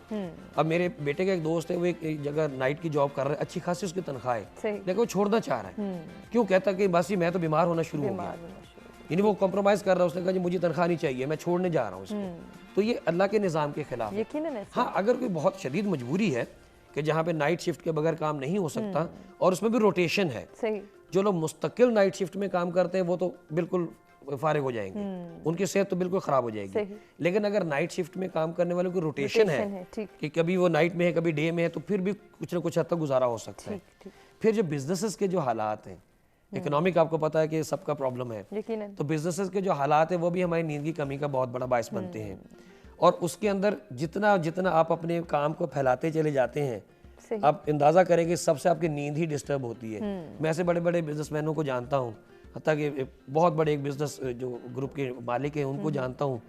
अब मेरे बेटे का एक दोस्त है, वो एक जगह नाइट की जॉब कर रहा है, अच्छी खासी उसकी तनख्वाह है, लेकिन वो छोड़ना चाह रहा है। क्यों? कहता कि बस मैं तो बीमार होना शुरू हो गया, यानी वो कॉम्प्रोमाइज़ कर रहा है। उसने कहा जी मुझे तनख्वाह नहीं चाहिए, मैं छोड़ने जा रहा हूँ इसको। तो ये अल्लाह के निज़ाम के खिलाफ है। हाँ, अगर कोई बहुत शदीद मजबूरी है कि जहाँ पे नाइट शिफ्ट के बगैर काम नहीं हो सकता और उसमें भी रोटेशन है, जो लोग मुस्तकिल नाइट शिफ्ट में काम करते हैं वो तो बिल्कुल फारिग हो जाएंगे, उनकी सेहत तो बिल्कुल ख़राब हो जाएगी। लेकिन अगर नाइट शिफ्ट में काम करने वालों की रोटेशन है कि कभी वो नाइट में है कभी डे में है, तो फिर भी कुछ ना कुछ हद तक गुजारा हो सकता है। फिर जो बिजनेसेस के जो हालात हैं, इकोनॉमिक आपको पता है कि सबका प्रॉब्लम है, तो बिजनेसेस के जो हालात है वो भी हमारी नींद की कमी का बहुत बड़ा बायस बनते हैं। और उसके अंदर जितना जितना आप अपने काम को फैलाते चले जाते हैं, आप अंदाज़ा करेंगे सबसे आपकी नींद ही डिस्टर्ब होती है। मैं ऐसे बड़े बड़े बिजनेसमैनों को जानता हूँ, हत्ता कि बहुत बड़े एक बिजनेस जो ग्रुप के मालिक हैं उनको जानता हूँ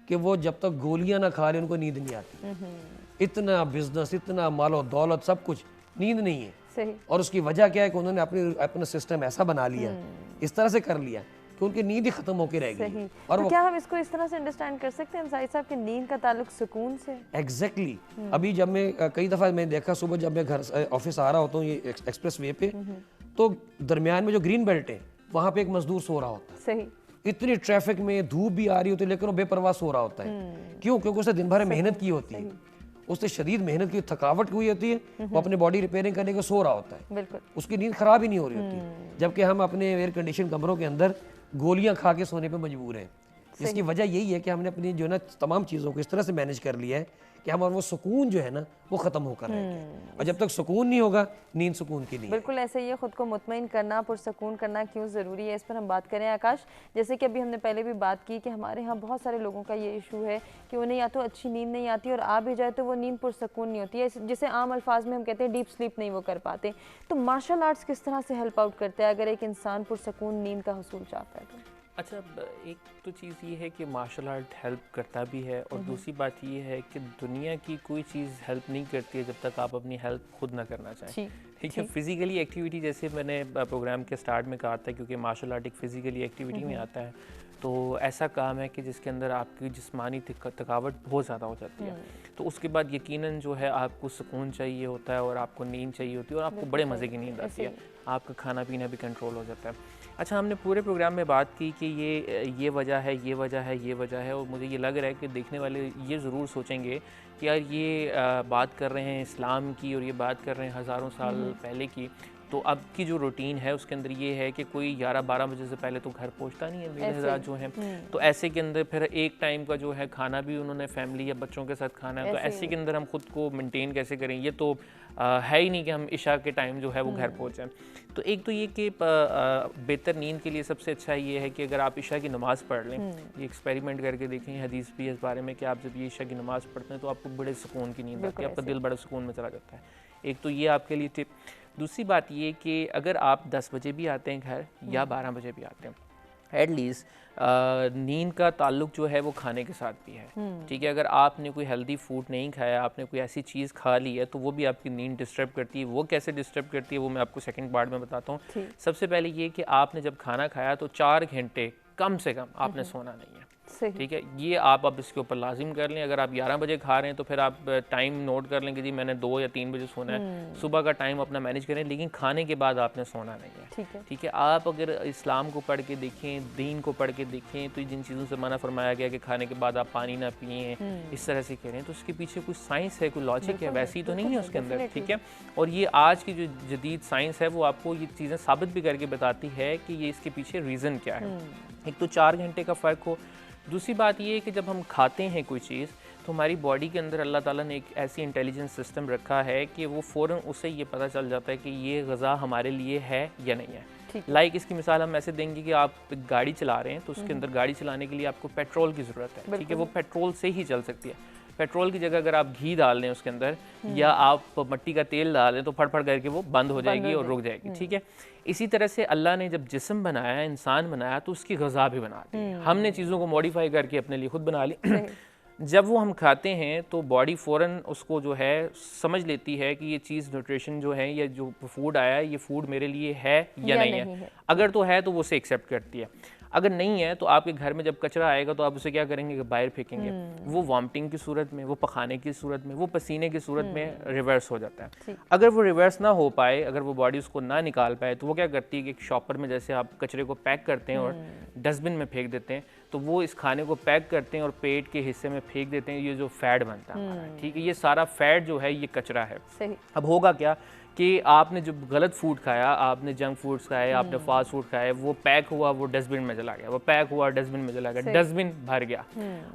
कि वो जब तक गोलियां ना खा लें उनको नींद नहीं आती। इतना बिजनेस, इतना मालो दौलत, सब कुछ, नींद नहीं है। और उसकी वजह क्या है कि उन्होंने अपना सिस्टम ऐसा बना लिया, इस तरह से कर लिया कि उनकी नींद ही खत्म होकर रह गई। और तो क्या हम इसको इस तरह से अंडरस्टैंड कर सकते हैं अंसारी साहब कि नींद का ताल्लुक सुकून से? एग्जैक्टली। अभी जब मैं कई दफ़ा मैंने देखा, सुबह जब मैं घर ऑफिस आ रहा होता हूँ ये एक्सप्रेस वे पे, तो दरमियान में जो ग्रीन बेल्ट है वहाँ पे एक मजदूर सो रहा होता है। सही। इतनी ट्रैफिक में धूप भी आ रही होती है लेकिन वो बेपरवाह सो रहा होता है। क्यों? क्योंकि उसने दिन भर मेहनत की होती है, उससे शदीद मेहनत की, थकावट हुई होती है, वो अपने बॉडी रिपेयरिंग करने के सो रहा होता है। बिल्कुल। उसकी नींद खराब ही नहीं हो रही होती। जबकि हम अपने एयर कंडीशन कमरों के अंदर गोलियां खा के सोने पे मजबूर हैं। इसकी वजह यही है कि हमने अपनी जो ना तमाम चीज़ों को इस तरह से मैनेज कर लिया है कि हमारा वो सुकून जो है ना वो ख़त्म होकर रहेगा। और जब तक सुकून नहीं होगा, नींद सुकून की नहीं। बिल्कुल ऐसे ही है, खुद को मुतमईन करना, पुरसकून करना क्यों ज़रूरी है, इस पर हम बात करें। आकाश, जैसे कि अभी हमने पहले भी बात की कि हमारे यहाँ बहुत सारे लोगों का ये इशू है कि उन्हें या तो अच्छी नींद नहीं आती और आ भी जाए तो वो नींद पुरसकून नहीं होती है, जिसे आम अल्फाज में हम कहते हैं डीप स्लीप नहीं वो कर पाते। तो मार्शल आर्ट्स किस तरह से हेल्प आउट करते हैं अगर एक इंसान पुरसकून नींद का हुसूल चाहता है तो? अच्छा, एक तो चीज़ ये है कि मार्शल आर्ट हेल्प करता भी है, और दूसरी बात ये है कि दुनिया की कोई चीज़ हेल्प नहीं करती है जब तक आप अपनी हेल्प खुद ना करना चाहें। ठीक है, फिज़िकली एक्टिविटी जैसे मैंने प्रोग्राम के स्टार्ट में कहा था, क्योंकि मार्शल आर्ट एक फ़िज़िकली एक्टिविटी में आता है, तो ऐसा काम है कि जिसके अंदर आपकी जिस्मानी थकावट बहुत ज़्यादा हो जाती है। तो उसके बाद यकीनन जो है आपको सुकून चाहिए होता है और आपको नींद चाहिए होती है और आपको बड़े मज़े की नींद आती है, आपका खाना पीना भी कंट्रोल हो जाता है। अच्छा, हमने पूरे प्रोग्राम में बात की कि ये वजह है, ये वजह है, ये वजह है, और मुझे ये लग रहा है कि देखने वाले ये ज़रूर सोचेंगे कि यार ये बात कर रहे हैं इस्लाम की और ये बात कर रहे हैं हज़ारों साल पहले की, तो अब की जो रूटीन है उसके अंदर ये है कि कोई 11-12 बजे से पहले तो घर पहुंचता नहीं है, मेरे हज़रात जो हैं। तो ऐसे के अंदर फिर एक टाइम का जो है खाना भी उन्होंने फैमिली या बच्चों के साथ खाना है, तो ऐसे के अंदर हम खुद को मेंटेन कैसे करें? ये तो है ही नहीं कि हम इशा के टाइम जो है वो घर पहुँच जाएँ। तो एक तो ये कि बेहतर नींद के लिए सबसे अच्छा ये है कि अगर आप इशा की नमाज़ पढ़ लें, ये एक्सपेरिमेंट करके देखें, हदीस भी इस बारे में कि आप जब ये इशा की नमाज़ पढ़ते हैं तो आपको बड़े सुकून की नींद आती है, आपका दिल बड़े सुकून में चला जाता है। एक तो ये आपके लिए टिप। दूसरी बात ये कि अगर आप 10 बजे भी आते हैं घर या 12 बजे भी आते हैं, एटलीस्ट नींद का ताल्लुक जो है वो खाने के साथ भी है। ठीक है, अगर आपने कोई हेल्दी फूड नहीं खाया, आपने कोई ऐसी चीज़ खा ली है तो वो भी आपकी नींद डिस्टर्ब करती है। वो कैसे डिस्टर्ब करती है वो मैं आपको सेकंड पार्ट में बताता हूँ। सबसे पहले ये कि आपने जब खाना खाया तो 4 घंटे कम से कम आपने सोना नहीं है। ठीक है, ये आप अब इसके ऊपर लाजिम कर लें। अगर आप 11 बजे खा रहे हैं तो फिर आप टाइम नोट कर लें कि जी मैंने 2 या 3 बजे सोना है। सुबह का टाइम अपना मैनेज करें, लेकिन खाने के बाद आपने सोना नहीं है। ठीक है, आप अगर इस्लाम को पढ़ के देखें, दीन को पढ़ के देखें, तो जिन चीज़ों से मना फरमाया गया कि खाने के बाद आप पानी ना पिएं, इस तरह से करें, तो उसके पीछे कुछ साइंस है, कोई लॉजिक है, वैसी तो नहीं है उसके अंदर। ठीक है, और ये आज की जो जदीद साइंस है वो आपको ये चीज़ें साबित भी करके बताती है कि ये इसके पीछे रीज़न क्या है। एक तो 4 घंटे का फ़र्क हो। दूसरी बात ये है कि जब हम खाते हैं कोई चीज़ तो हमारी बॉडी के अंदर अल्लाह ताला ने एक ऐसी इंटेलिजेंस सिस्टम रखा है कि वो फ़ौरन उसे ये पता चल जाता है कि ये ग़िज़ा हमारे लिए है या नहीं है। लाइक इसकी मिसाल हम ऐसे देंगे कि आप गाड़ी चला रहे हैं तो उसके अंदर गाड़ी चलाने के लिए आपको पेट्रोल की ज़रूरत है। ठीक है, वो पेट्रोल से ही चल सकती है। पेट्रोल की जगह अगर आप घी डाल दें उसके अंदर या आप मट्टी का तेल डाल दें तो फट करके वो बंद हो जाएगी और रुक जाएगी। ठीक है, इसी तरह से अल्लाह ने जब जिस्म बनाया, इंसान बनाया, तो उसकी ग़िज़ा भी बना दी। हमने चीज़ों को मॉडिफाई करके अपने लिए खुद बना ली। जब वो हम खाते हैं तो बॉडी फ़ौरन उसको जो है समझ लेती है कि ये चीज़ न्यूट्रिशन जो है, ये जो फूड आया है ये फूड मेरे लिए है या नहीं है। अगर तो है तो वो उसे एक्सेप्ट करती है, अगर नहीं है तो आपके घर में जब कचरा आएगा तो आप उसे क्या करेंगे कि बाहर फेंकेंगे। वो वॉमिटिंग की सूरत में, वो पखाने की सूरत में, वो पसीने की सूरत में रिवर्स हो जाता है। अगर वो रिवर्स ना हो पाए, अगर वो बॉडी उसको ना निकाल पाए, तो वो क्या करती है कि एक शॉपर में जैसे आप कचरे को पैक करते हैं और डस्टबिन में फेंक देते हैं, तो वो इस खाने को पैक करते हैं और पेट के हिस्से में फेंक देते हैं। ये जो फैट बनता है, ठीक है, ये सारा फैट जो है ये कचरा है। अब होगा क्या कि आपने जो गलत फूड खाया, आपने जंक फूड्स खाए, आपने फास्ट फूड खाए, वो पैक हुआ, वो डस्टबिन में चला गया, वो पैक हुआ डस्टबिन में चला गया, डस्टबिन भर गया।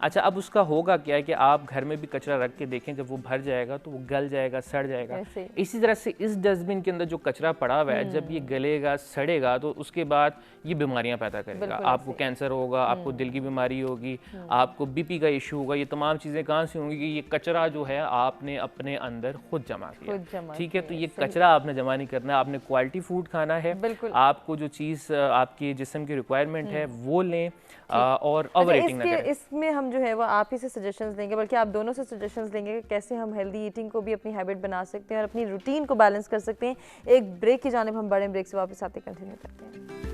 अच्छा, अब उसका होगा क्या है कि आप घर में भी कचरा रख के देखें, जब वो भर जाएगा तो वो गल जाएगा, सड़ जाएगा। इसी तरह से इस डस्टबिन के अंदर जो कचरा पड़ा हुआ है, जब ये गलेगा, सड़ेगा, तो उसके बाद ये बीमारियां पैदा करेगा। आपको कैंसर होगा, आपको दिल की बीमारी होगी, आपको बीपी का इशू होगा। ये तमाम चीज़ें कहाँ से होंगी कि ये कचरा जो है आपने अपने अंदर खुद जमा किया। ठीक है, तो ये कचरा आपने जमा नहीं करना है, आपने क्वालिटी फूड खाना है। आपको जो चीज़ आपके जिस्म की रिक्वायरमेंट है वो लें और ओवर ईटिंग ना करें। इसमें हम जो है वो आप ही से सजेशंस लेंगे, बल्कि आप दोनों से सजेशंस लेंगे कि कैसे हम हेल्दी ईटिंग को भी अपनी हैबिट बना सकते हैं और अपनी रूटीन को बैलेंस कर सकते हैं। एक ब्रेक की जानिब हम बड़े ब्रेक से वापस आते कंटिन्यू करते हैं।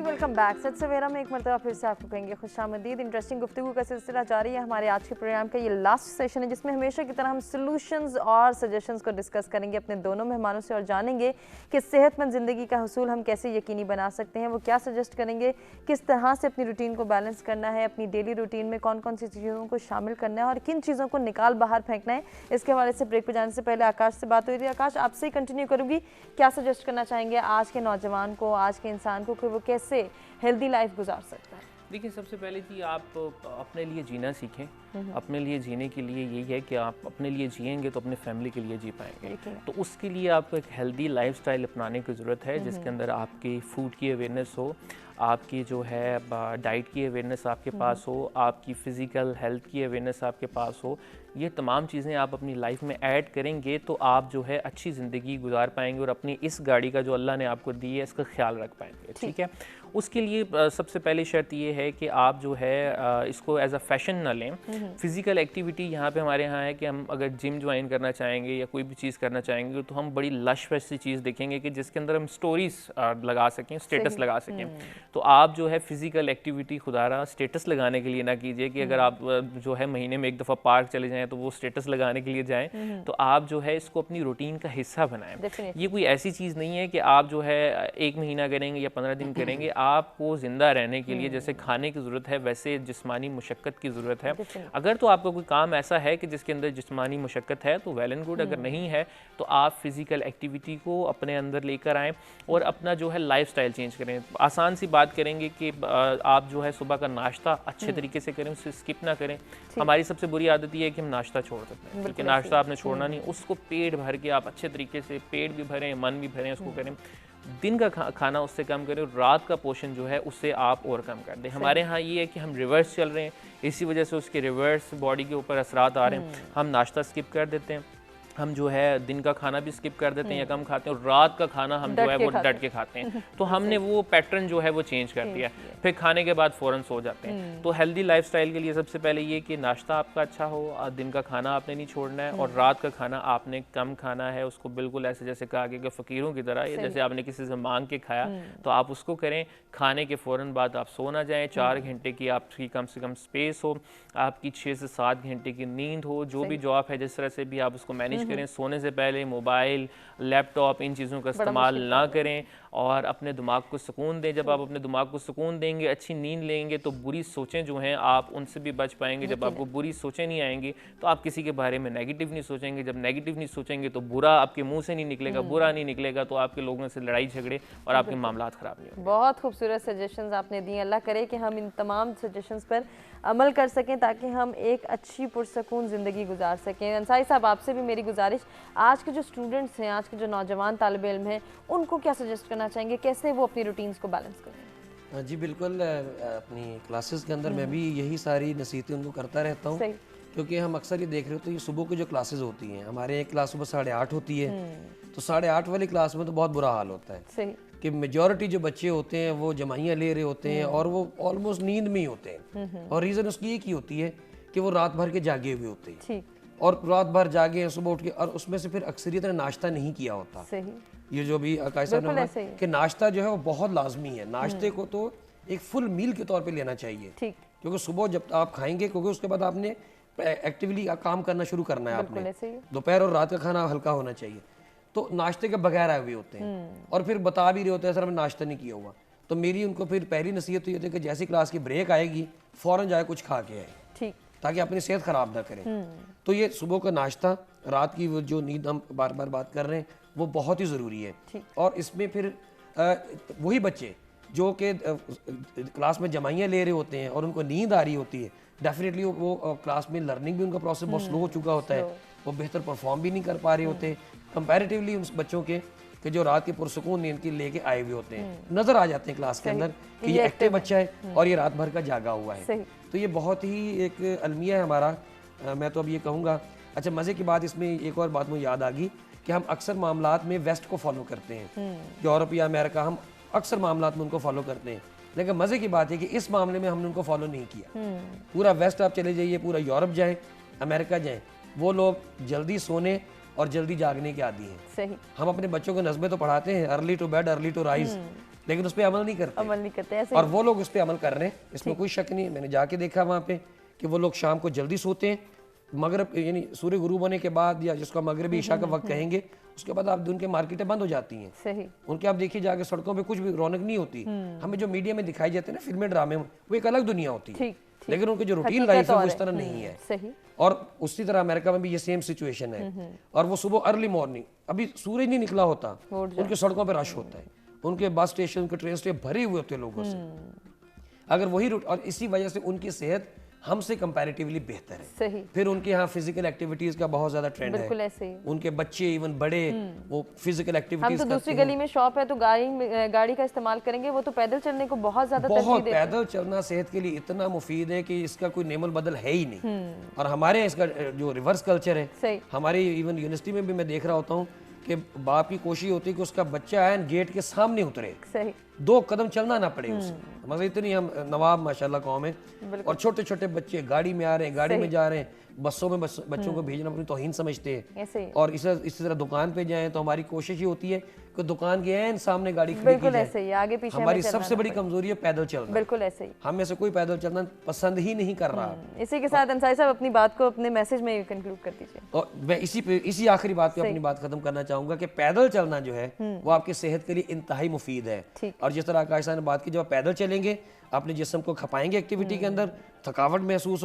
Welcome back. सच सवेरा में एक मरतबा फिर से आपको कहेंगे खुशामदीद। इंटरेस्टिंग गुफ्तगू का सिलसिला जारी है। हमारे आज के प्रोग्राम का ये लास्ट सेशन है जिसमें हमेशा की तरह हम सॉल्यूशंस और सजेशंस को डिस्कस करेंगे अपने दोनों मेहमानों से और जानेंगे कि सेहतमंद ज़िंदगी का हसूल हम कैसे यकीनी बना सकते हैं। वो क्या सजेस्ट करेंगे, किस तरह से अपनी रूटीन को बैलेंस करना है, अपनी डेली रूटीन में कौन कौन सी चीज़ों को शामिल करना है और किन चीज़ों को निकाल बाहर फेंकना है। इसके हवाले से ब्रेक पर जाने से पहले आकाश से बात हुई थी। आकाश, आपसे ही कंटिन्यू करूँगी, क्या सजेस्ट करना चाहेंगे आज के नौजवान को, आज के इंसान को कि वो कैसे हेल्दी लाइफ गुजार सकता है? देखिए, सबसे पहले जी आप अपने लिए जीना सीखें। अपने लिए जीने के लिए यही है कि आप अपने लिए जिएंगे तो अपने फैमिली के लिए जी पाएंगे। तो उसके लिए आपको एक हेल्दी लाइफस्टाइल अपनाने की ज़रूरत है जिसके अंदर आपकी फूड की अवेयरनेस हो, आपकी जो है डाइट की अवेयरनेस आपके पास हो, आपकी फ़िज़िकल हेल्थ की अवेयरनेस आपके पास हो। ये तमाम चीज़ें आप अपनी लाइफ में ऐड करेंगे तो आप जो है अच्छी ज़िंदगी गुजार पाएंगे और अपनी इस गाड़ी का जो अल्लाह ने आपको दी है इसका ख्याल रख पाएंगे। ठीक है, उसके लिए सबसे पहली शर्त ये है कि आप जो है इसको एज अ फैशन ना लें। फ़िज़िकल एक्टिविटी यहाँ पे हमारे यहाँ है कि हम अगर जिम ज्वाइन करना चाहेंगे या कोई भी चीज़ करना चाहेंगे तो हम बड़ी लश फश सी चीज़ देखेंगे कि जिसके अंदर हम स्टोरीज लगा सकें, स्टेटस लगा सकें। तो आप जो है फ़िज़िकल एक्टिविटी खुदारा स्टेटस लगाने के लिए ना कीजिए कि अगर आप जो है महीने में एक दफ़ा पार्क चले जाएँ तो वो स्टेटस लगाने के लिए जाएँ। तो आप जो है इसको अपनी रूटीन का हिस्सा बनाएं। ये कोई ऐसी चीज़ नहीं है कि आप जो है 1 महीना करेंगे या 15 दिन करेंगे। आपको ज़िंदा रहने के लिए जैसे खाने की ज़रूरत है वैसे जिस्मानी मुशक्क़त की ज़रूरत है। अगर तो आपका कोई काम ऐसा है कि जिसके अंदर जिस्मानी मुशक्क़त है तो वेल एंड गुड। अगर नहीं है तो आप फ़िज़िकल एक्टिविटी को अपने अंदर लेकर आएँ और अपना जो है लाइफस्टाइल चेंज करें। आसान सी बात करेंगे कि आप जो है सुबह का नाश्ता अच्छे तरीके से करें, उसे स्किप ना करें। हमारी सबसे बुरी आदत ये है कि हम नाश्ता छोड़ देते हैं, क्योंकि नाश्ता आपने छोड़ना नहीं। उसको पेट भर के आप अच्छे तरीके से पेट भी भरें, मन भी भरें, उसको करें। दिन का खाना उससे कम करें, रात का पोर्शन जो है उससे आप और कम कर दें। हमारे यहाँ ये है कि हम रिवर्स चल रहे हैं, इसी वजह से उसके रिवर्स बॉडी के ऊपर असरात आ रहे हैं। हम नाश्ता स्किप कर देते हैं, हम जो है दिन का खाना भी स्किप कर देते हैं या कम खाते हैं और रात का खाना हम जो है वो डट के खाते हैं। तो हमने वो पैटर्न जो है वो चेंज कर दिया, फिर खाने के बाद फ़ौरन सो जाते हैं। तो हेल्दी लाइफस्टाइल के लिए सबसे पहले ये कि नाश्ता आपका अच्छा हो, दिन का खाना आपने नहीं छोड़ना है और रात का खाना आपने कम खाना है। उसको बिल्कुल ऐसे जैसे कहा कि फ़कीरों की तरह, या जैसे आपने किसी से मांग के खाया तो आप उसको करें। खाने के फ़ौरन बाद आप सो ना जाएँ। 4 घंटे की आपकी कम से कम स्पेस हो, आपकी 6 से 7 घंटे की नींद हो। जो भी जॉब है जिस तरह से भी आप उसको मैनेज करें। सोने से पहले मोबाइल, लैपटॉप, इन चीज़ों का इस्तेमाल ना करें और अपने दिमाग को सुकून दें। जब आप अपने दिमाग को सुकून देंगे, अच्छी नींद लेंगे तो बुरी सोचें जो हैं आप उनसे भी बच पाएंगे। जब आपको बुरी सोचें नहीं आएंगी तो आप किसी के बारे में नेगेटिव नहीं सोचेंगे। जब नेगेटिव नहीं सोचेंगे तो बुरा आपके मुंह से नहीं निकलेगा, बुरा नहीं निकलेगा तो आपके लोगों से लड़ाई झगड़े और आपके मामलात ख़राब नहीं होंगे। बहुत खूबसूरत सजेशंस आपने दिए। अल्लाह करे कि हम इन तमाम सजेशंस पर अमल कर सकें ताकि हम एक अच्छी पुरसकून ज़िंदगी गुजार सकें। अंसारी साहब, आपसे भी मेरी गुजारिश, आज के जो स्टूडेंट्स हैं, आज के जो नौजवान तालिब इल्म हैं, उनको क्या सजेस्ट करना चाहेंगे, कैसे वो अपनी रूटीन्स को बैलेंस करें? जी बिल्कुल, अपनी क्लासेस के अंदर मैं भी यही सारी नसीहतें उनको करता रहता हूँ, क्योंकि हम अक्सर ये देख रहे होते हैं ये सुबह की जो क्लासेस होती हैं, हमारे एक क्लास सुबह 8:30 होती है, तो 8:30 वाली क्लास में तो बहुत बुरा हाल होता है कि मेजॉरिटी जो बच्चे होते हैं वो जमाइयाँ ले रहे होते हैं और वो ऑलमोस्ट नींद में ही होते हैं। और रीज़न उसकी एक ही होती है कि वो रात भर के जागे हुए होते हैं और रात भर जागे हैं, सुबह उठ के, और उसमें से फिर अक्सरियत ने नाश्ता नहीं किया होता। ये जो भी अकाई साहब ने कहा कि नाश्ता जो है वो बहुत लाजमी है। नाश्ते को तो एक फुल मील के तौर पे लेना चाहिए, क्योंकि सुबह जब आप खाएंगे, क्योंकि उसके बाद आपने एक्टिवली काम करना शुरू करना है आपने। दोपहर और रात का खाना हल्का होना चाहिए। तो नाश्ते के बगैर आए हुए होते हैं और फिर बता भी रहे होते हैं सर हमने नाश्ता नहीं किया हुआ। तो मेरी उनको फिर पहली नसीहत तो ये होती है कि जैसी क्लास की ब्रेक आएगी फ़ौरन जाए कुछ खा के आए, ठीक, ताकि अपनी सेहत ख़राब ना करें। तो ये सुबह का नाश्ता, रात की वो जो नींद हम बार बार बात कर रहे हैं, वो बहुत ही ज़रूरी है। और इसमें फिर वही बच्चे जो कि क्लास में जमाइयाँ ले रहे होते हैं और उनको नींद आ रही होती है, डेफिनेटली वो क्लास में लर्निंग भी उनका प्रोसेस बहुत स्लो हो चुका होता है, वो बेहतर परफॉर्म भी नहीं कर पा रहे होते कंपैरेटिवली उन बच्चों के कि जो रात की पुरसुकून नींद की लेके आए हुए होते हैं, नज़र आ जाते हैं क्लास के अंदर कि ये एक्टिव बच्चा है और ये रात भर का जागा हुआ है। तो ये बहुत ही एक अलमिया है हमारा। मैं तो अब ये कहूँगा, अच्छा मज़े की बात इसमें एक और बात मुझे याद आ गई कि हम अक्सर मामलात में वेस्ट को फॉलो करते हैं, यूरोप या अमेरिका, हम अक्सर मामलात में उनको फॉलो करते हैं, लेकिन मज़े की बात है कि इस मामले में हमने उनको फॉलो नहीं किया। पूरा वेस्ट आप चले जाइए, पूरा यूरोप जाएँ, अमेरिका जाएँ, वो लोग जल्दी सोने और जल्दी जागने के आदी हैं। सही। हम अपने बच्चों को नस्बें तो पढ़ाते हैं, early to bed early to rise, लेकिन उस पर अमल नहीं करते ऐसे। और वो लोग उस पर अमल कर रहे हैं, इसमें कोई शक नहीं है। मैंने जाके देखा वहाँ पे कि वो लोग शाम को जल्दी सोते हैं, मगरब यानी सूर्य गुरूब होने के बाद या जिसको मगरबी ईशा का वक्त कहेंगे, उसके बाद आप उनके मार्केटें बंद हो जाती हैं। सही। उनके आप देखिए जाके सड़कों पे कुछ भी रौनक नहीं होती। हमें जो मीडिया में दिखाई जाते हैं ना फिल्में ड्रामे में, वो एक अलग दुनिया होती है, लेकिन उनकी जो रूटीन लाइफ है वो इस तरह नहीं है। सही। और उसी तरह अमेरिका में भी ये सेम सिचुएशन है। और वो सुबह अर्ली मॉर्निंग, अभी सूरज नहीं निकला होता, उनके सड़कों पे रश होता है, उनके बस स्टेशन, उनके ट्रेन स्टेशन भरे हुए होते हैं लोगों से। अगर वही रूट, और इसी वजह से उनकी सेहत हमसे कंपैरेटिवली बेहतर है। सही। फिर उनके यहाँ फिजिकल एक्टिविटीज का बहुत ज्यादा ट्रेंड है। बिल्कुल ऐसे ही। उनके बच्चे इवन बड़े वो फिजिकल हम एक्टिविटीज तो दूसरी गली में शॉप है तो गाड़ी का इस्तेमाल करेंगे, वो तो पैदल चलने को बहुत ज्यादा तरजीह बहुत देते हैं। पैदल चलना सेहत के लिए इतना मुफीद है कि इसका कोई नेमल बदल है ही नहीं। और हमारे यहाँ इसका जो रिवर्स कल्चर है, सही। हमारी इवन यूनिवर्सिटी में भी मैं देख रहा होता हूँ कि बाप की कोशिश होती है कि उसका बच्चा है गेट के सामने उतरे, सही। 2 कदम चलना ना पड़े उसे। मतलब इतनी हम नवाब माशाल्लाह कौम है। और छोटे छोटे बच्चे गाड़ी में आ रहे हैं, गाड़ी में जा रहे हैं, बसों में बच्चों को भेजना अपनी तौहीन समझते हैं। ऐसे ही। और इसी तरह दुकान पे जाएं तो हमारी कोशिश ये होती है कि दुकान के एन सामने गाड़ी खड़ी की बिल्कुल जाए। ऐसे ही, आगे पीछे हमारी सबसे बड़ी कमजोरी है पैदल चलना। बिल्कुल ऐसे ही। हम में से कोई पैदल चलना पसंद ही नहीं कर रहा। इसी के साथ अंसारी साहब अपनी बात को अपने मैसेज में कंक्लूड कर दीजिए। और मैं इसी आखिरी बात पे अपनी बात खत्म करना चाहूंगा कि पैदल चलना जो है वो आपकी सेहत के लिए इंतहाई मुफीद है। और जिस तरह आकाश साहब ने बात की, जब आप पैदल चलेंगे अपने जिस्म को खपाएंगे एक्टिविटी के अंदर, थकावट महसूस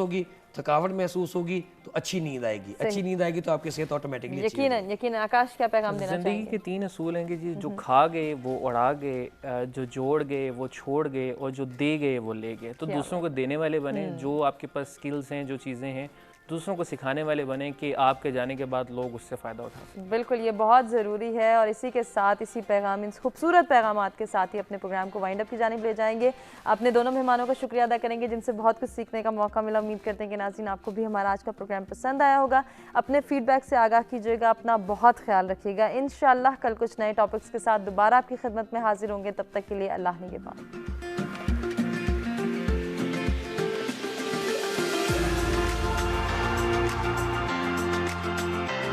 होगी तो अच्छी नींद आएगी, अच्छी नींद आएगी तो आपकी सेहत ऑटोमेटिकली यकीन। आकाश क्या पैगाम देना चाहेंगे? जिंदगी के 3 असूल हैं कि जी जो खा गए वो उड़ा गए, जो जोड़ गए वो छोड़ गए, और जो दे गए वो ले गए। तो दूसरों को देने वाले बने, जो आपके पास स्किल्स हैं, जो चीज़ें हैं, दूसरों को सिखाने वाले बने कि आपके जाने के बाद लोग उससे फ़ायदा उठा सकें। बिल्कुल, ये बहुत ज़रूरी है। और इसी के साथ, इसी पैगाम, इन खूबसूरत पैगामात के साथ ही अपने प्रोग्राम को वाइंड अप की जानिब ले जाएंगे। अपने दोनों मेहमानों का शुक्रिया अदा करेंगे जिनसे बहुत कुछ सीखने का मौका मिला। उम्मीद करते हैं कि नाज़रीन आपको भी हमारा आज का प्रोग्राम पसंद आया होगा। अपने फीडबैक से आगाह कीजिएगा, अपना बहुत ख्याल रखिएगा। इंशाअल्लाह कल कुछ नए टॉपिक्स के साथ दोबारा आपकी खिदमत में हाजिर होंगे। तब तक के लिए अल्लाह निगहबान।